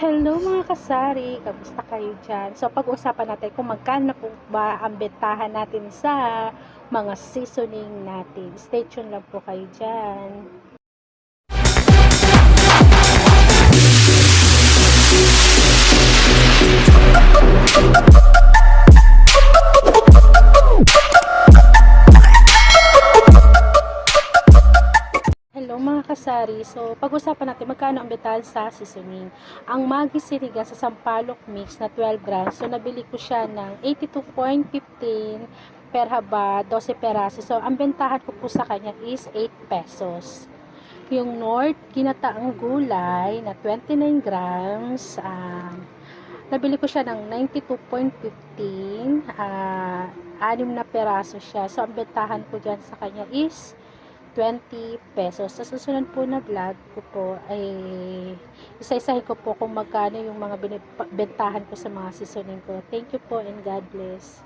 Hello mga kasari, kamusta kayo dyan? So pag-uusapan natin kung magkano po ba ang bentahan natin sa mga seasoning natin. Stay tuned lang po kayo dyan. Hello mga kasari, so pag-usapan natin magkano ang bentahan sa seasoning. Ang Maggi Sinigang sa Sampalok Mix na 12 grams, so nabili ko siya ng 82.15 per haba, 12 peraso. So ang bentahan ko po sa kanya is 8 pesos. Yung North Ginataang Gulay na 29 grams, nabili ko siya ng 92.15, 6 na peraso siya. So ang bentahan ko dyan sa kanya is 20 pesos. Sa susunod po na vlog ko po ay isa-isahin ko po kung magkano yung mga bentahan ko sa mga seasoning ko. Thank you po and God bless.